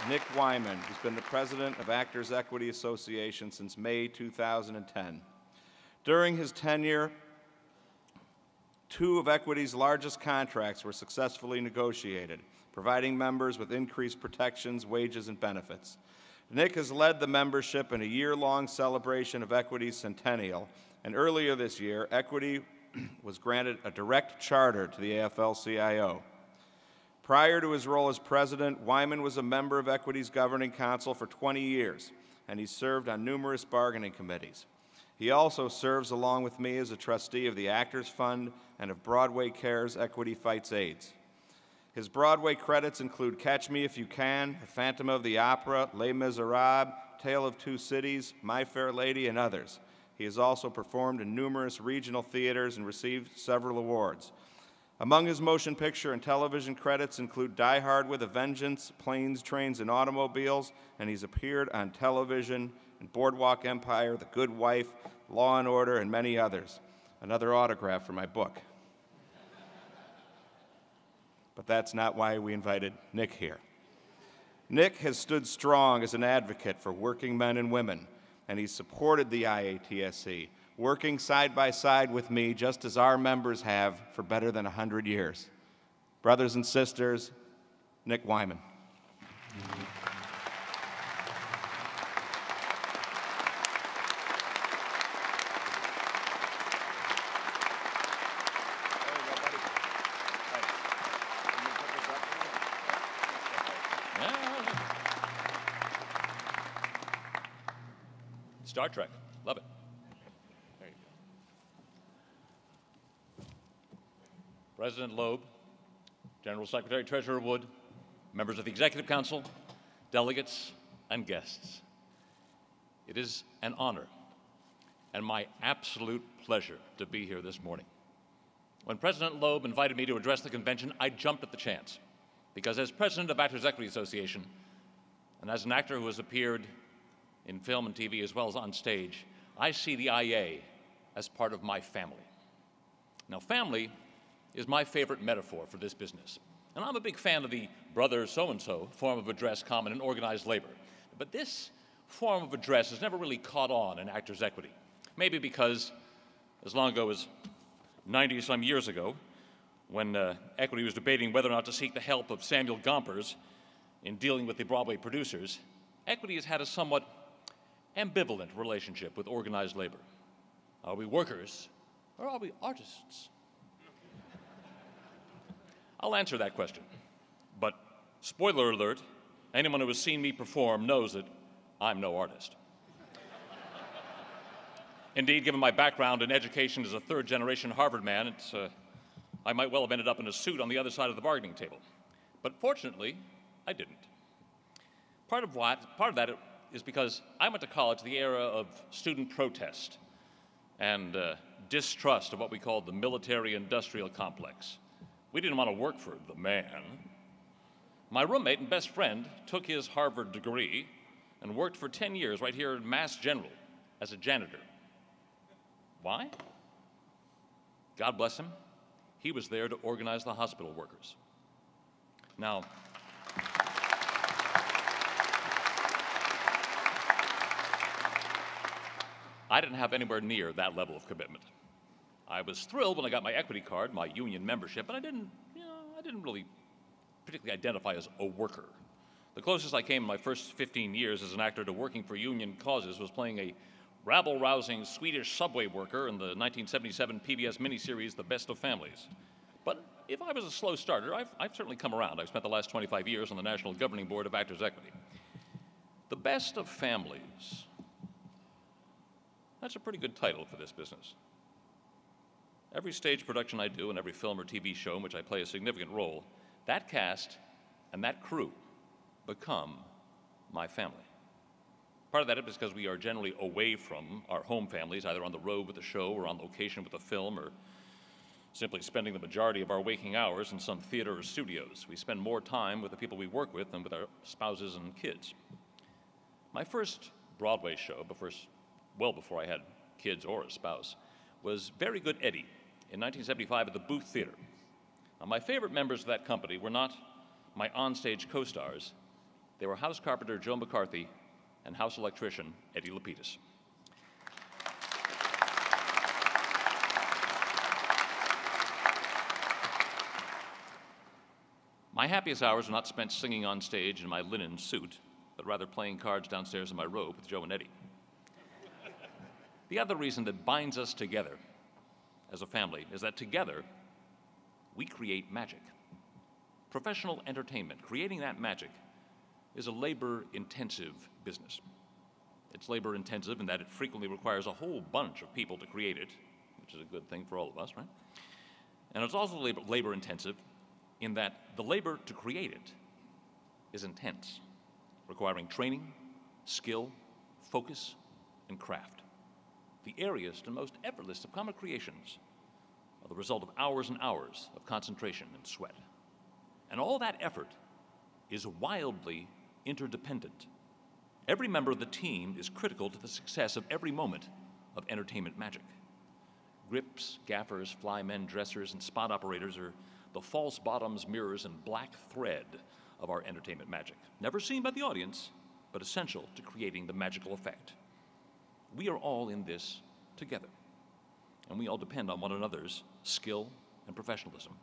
Nick Wyman, who's been the president of Actors Equity Association since May 2010. During his tenure, 2 of Equity's largest contracts were successfully negotiated, providing members with increased protections, wages, and benefits. Nick has led the membership in a year-long celebration of Equity's centennial, and earlier this year, Equity was granted a direct charter to the AFL-CIO. Prior to his role as president, Wyman was a member of Equity's governing council for 20 years, and he served on numerous bargaining committees. He also serves along with me as a trustee of the Actors Fund and of Broadway Cares Equity Fights AIDS. His Broadway credits include Catch Me If You Can, The Phantom of the Opera, Les Miserables, Tale of Two Cities, My Fair Lady, and others. He has also performed in numerous regional theaters and received several awards. Among his motion picture and television credits include Die Hard with a Vengeance, Planes, Trains, and Automobiles, and he's appeared on television in Boardwalk Empire, The Good Wife, Law and Order, and many others. Another autograph for my book. But that's not why we invited Nick here. Nick has stood strong as an advocate for working men and women, and he's supported the IATSE, working side by side with me just as our members have for better than 100 years. Brothers and sisters, Nick Wyman. Star Trek, love it. There you go. President Loeb, General Secretary Treasurer Wood, members of the Executive Council, delegates, and guests. It is an honor and my absolute pleasure to be here this morning. When President Loeb invited me to address the convention, I jumped at the chance, because as president of Actors Equity Association, and as an actor who has appeared in film and TV as well as on stage, I see the IA as part of my family. Now, family is my favorite metaphor for this business. And I'm a big fan of the brother so-and-so form of address common in organized labor. But this form of address has never really caught on in Actors Equity. Maybe because as long ago as 90-some years ago, when Equity was debating whether or not to seek the help of Samuel Gompers in dealing with the Broadway producers, Equity has had a somewhat ambivalent relationship with organized labor. Are we workers or are we artists? I'll answer that question, but spoiler alert, anyone who has seen me perform knows that I'm no artist. Indeed, given my background in education as a third-generation Harvard man, I might well have ended up in a suit on the other side of the bargaining table. But fortunately, I didn't. Part of that is because I went to college the era of student protest and distrust of what we called the military-industrial complex. We didn't want to work for the man. My roommate and best friend took his Harvard degree and worked for 10 years right here at Mass General as a janitor. Why? God bless him. He was there to organize the hospital workers. Now, I didn't have anywhere near that level of commitment. I was thrilled when I got my equity card, my union membership, but I didn't really particularly identify as a worker. The closest I came in my first 15 years as an actor to working for union causes was playing a rabble-rousing Swedish subway worker in the 1977 PBS miniseries, The Best of Families. But if I was a slow starter, I've certainly come around. I've spent the last 25 years on the National Governing Board of Actors Equity. The Best of Families. That's a pretty good title for this business. Every stage production I do and every film or TV show in which I play a significant role, that cast and that crew become my family. Part of that is because we are generally away from our home families, either on the road with the show or on location with the film, or simply spending the majority of our waking hours in some theater or studios. We spend more time with the people we work with than with our spouses and kids. My first Broadway show, well before I had kids or a spouse, was Very Good Eddie in 1975 at the Booth Theater. Now, my favorite members of that company were not my onstage co-stars, They were house carpenter Joe McCarthy and house electrician Eddie Lapidus. My happiest hours were not spent singing on stage in my linen suit, but rather playing cards downstairs in my robe with Joe and Eddie. The other reason that binds us together as a family is that together we create magic. Professional entertainment, creating that magic, is a labor-intensive business. It's labor-intensive in that it frequently requires a whole bunch of people to create it, which is a good thing for all of us, right? And it's also labor-intensive in that the labor to create it is intense, requiring training, skill, focus, and craft. The airiest and most effortless of comic creations are the result of hours and hours of concentration and sweat. And all that effort is wildly interdependent. Every member of the team is critical to the success of every moment of entertainment magic. Grips, gaffers, flymen, dressers, and spot operators are the false bottoms, mirrors, and black thread of our entertainment magic, never seen by the audience, but essential to creating the magical effect. We are all in this together, and we all depend on one another's skill and professionalism.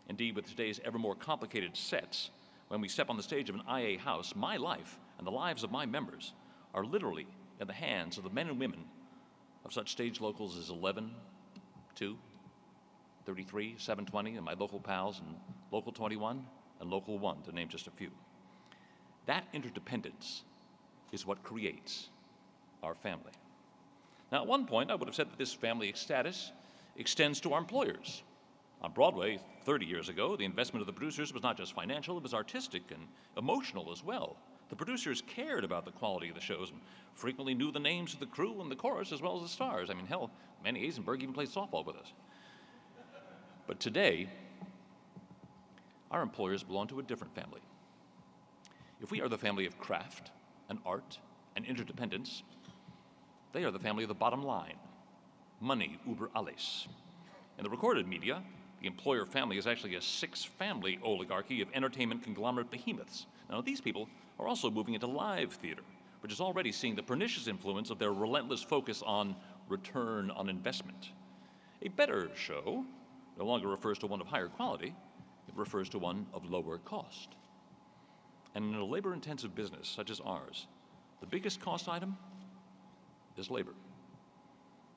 Indeed, with today's ever more complicated sets, when we step on the stage of an IA house, my life and the lives of my members are literally in the hands of the men and women of such stage locals as 11, 2, 33, 720, and my local pals, and Local 21, and Local 1, to name just a few. That interdependence is what creates our family. Now, at one point, I would have said that this family status extends to our employers. On Broadway, 30 years ago, the investment of the producers was not just financial, it was artistic and emotional as well. The producers cared about the quality of the shows and frequently knew the names of the crew and the chorus as well as the stars. I mean, hell, Manny Eisenberg even played softball with us. But today, our employers belong to a different family. If we are the family of craft and art and interdependence, they are the family of the bottom line, money über alles. In the recorded media, the employer family is actually a six-family oligarchy of entertainment conglomerate behemoths. Now, these people are also moving into live theater, which is already seeing the pernicious influence of their relentless focus on return on investment. A better show no longer refers to one of higher quality, it refers to one of lower cost. And in a labor-intensive business such as ours, the biggest cost item is labor.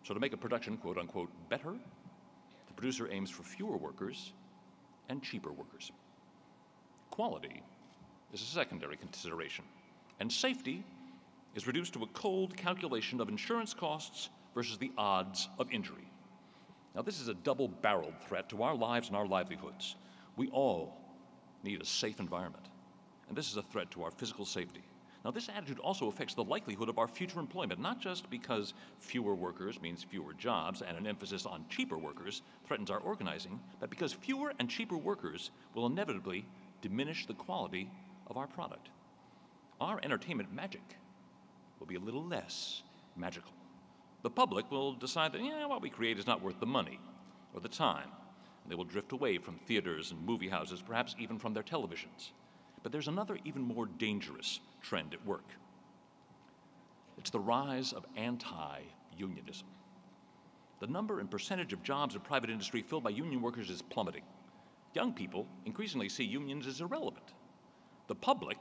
So to make a production, quote unquote, better, the producer aims for fewer workers and cheaper workers. Quality is a secondary consideration, and safety is reduced to a cold calculation of insurance costs versus the odds of injury. Now, this is a double-barreled threat to our lives and our livelihoods. We all need a safe environment, and this is a threat to our physical safety. Now, this attitude also affects the likelihood of our future employment, not just because fewer workers means fewer jobs and an emphasis on cheaper workers threatens our organizing, but because fewer and cheaper workers will inevitably diminish the quality of our product. Our entertainment magic will be a little less magical. The public will decide that, what we create is not worth the money or the time. And they will drift away from theaters and movie houses, perhaps even from their televisions. But there's another, even more dangerous trend at work. It's the rise of anti-unionism. The number and percentage of jobs in private industry filled by union workers is plummeting. Young people increasingly see unions as irrelevant. The public,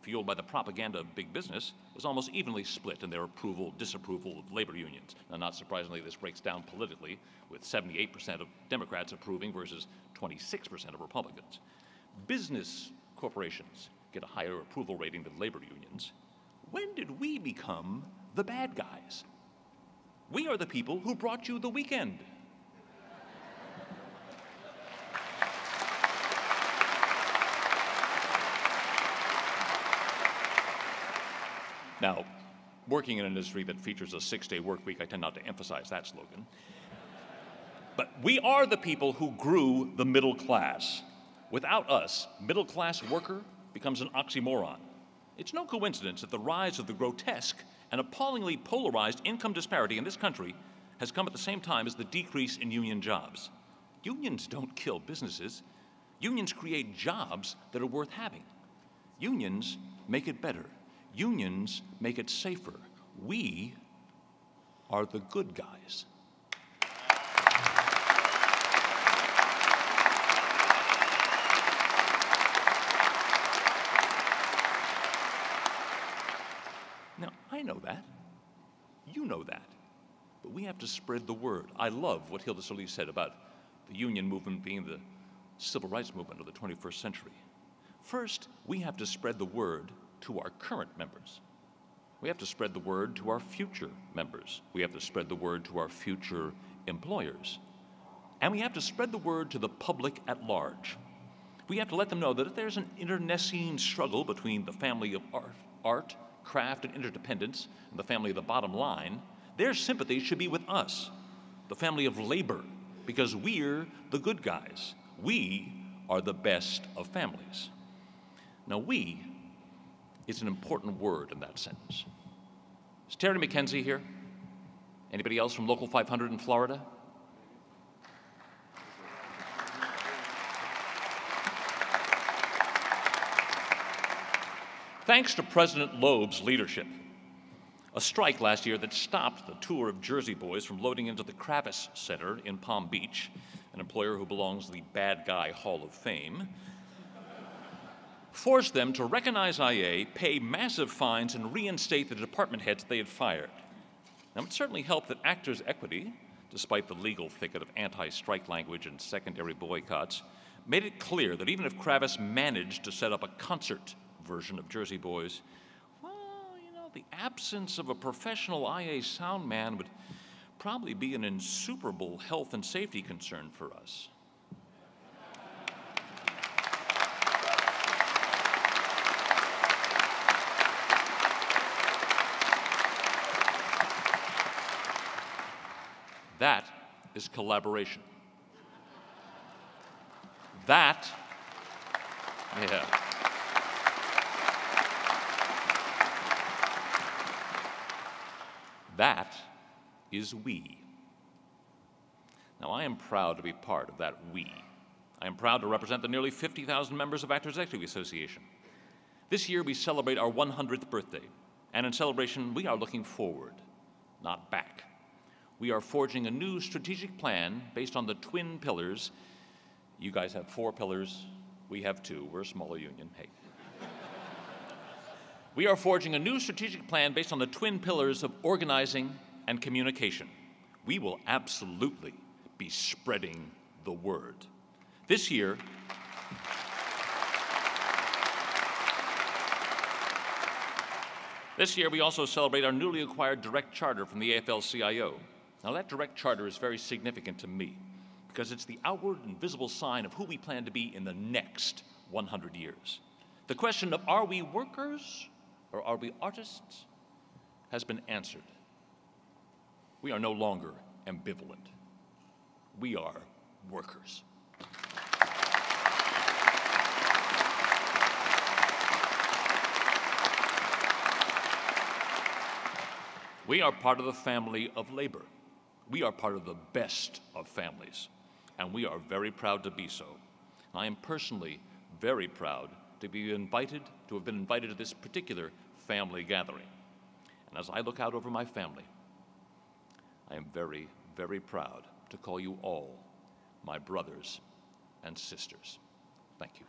fueled by the propaganda of big business, is almost evenly split in their approval, disapproval of labor unions. Now, not surprisingly, this breaks down politically, with 78% of Democrats approving versus 26% of Republicans. Business corporations get a higher approval rating than labor unions. When did we become the bad guys? We are the people who brought you the weekend. Now, working in an industry that features a 6-day work week, I tend not to emphasize that slogan. But we are the people who grew the middle class. Without us, middle-class worker becomes an oxymoron. It's no coincidence that the rise of the grotesque and appallingly polarized income disparity in this country has come at the same time as the decrease in union jobs. Unions don't kill businesses. Unions create jobs that are worth having. Unions make it better. Unions make it safer. We are the good guys. Now, I know that. You know that. But we have to spread the word. I love what Hilda Solis said about the union movement being the civil rights movement of the 21st century. First, we have to spread the word to our current members. We have to spread the word to our future members. We have to spread the word to our future employers. And we have to spread the word to the public at large. We have to let them know that if there's an internecine struggle between the family of art, craft, and interdependence, and the family of the bottom line, their sympathy should be with us, the family of labor, because we're the good guys. We are the best of families. Now, we is an important word in that sentence. Is Terry McKenzie here? Anybody else from Local 500 in Florida? Thanks to President Loeb's leadership, a strike last year that stopped the tour of Jersey boys from loading into the Kravis Center in Palm Beach, an employer who belongs to the Bad Guy Hall of Fame, forced them to recognize IA, pay massive fines, and reinstate the department heads they had fired. Now, it certainly helped that Actors' Equity, despite the legal thicket of anti-strike language and secondary boycotts, made it clear that even if Kravis managed to set up a concert version of Jersey Boys, well, you know, the absence of a professional IA sound man would probably be an insuperable health and safety concern for us. That is collaboration. That, yeah. That is we. Now, I am proud to be part of that we. I am proud to represent the nearly 50,000 members of Actors Equity Association. This year, we celebrate our 100th birthday, and in celebration, we are looking forward, not back. We are forging a new strategic plan based on the twin pillars. You guys have 4 pillars. We have 2. We're a smaller union. Hey. We are forging a new strategic plan based on the twin pillars of organizing and communication. We will absolutely be spreading the word. This year, we also celebrate our newly acquired direct charter from the AFL-CIO. Now, that direct charter is very significant to me because it's the outward and visible sign of who we plan to be in the next 100 years. The question of are we workers or are we artists has been answered. We are no longer ambivalent. We are workers. We are part of the family of labor. We are part of the best of families, and we are very proud to be so. I am personally very proud to have been invited to this particular family gathering. And as I look out over my family, I am very, very proud to call you all my brothers and sisters. Thank you.